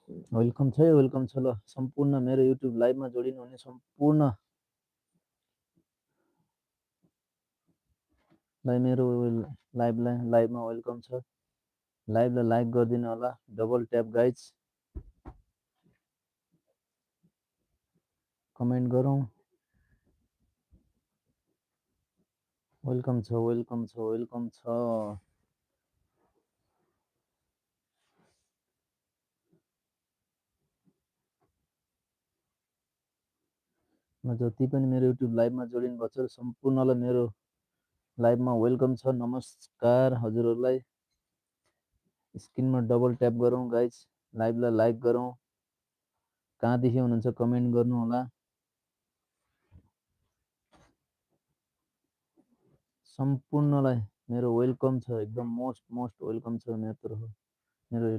Welcome छ है, welcome छ। ल सम्पूर्ण मेरो युट्युब लाइभमा जोडिनु हुने सम्पूर्णलाई मेरो लाइभमा वेलकम छ। लाइभलाई लाइक गरिदिनु होला, डबल ट्याप गाइज, कमेन्ट गरौँ। वेलकम छ, वेलकम छ, वेलकम छ। जति पनि मेरो युट्युब लाइभमा जोडिनु भएको छ सम्पूर्णलाई मेरो लाइभमा वेलकम छ। नमस्कार हजुरहरूलाई। स्क्रिनमा डबल ट्याप गरौँ गाइज, लाइभलाई लाइक गरौँ। कहाँदेखि हुनुहुन्छ कमेन्ट गर्नु होला। सम्पूर्णलाई मेरो वेलकम छ, एकदम मोस्ट वेलकम छ मेरो तर्फ, मेरो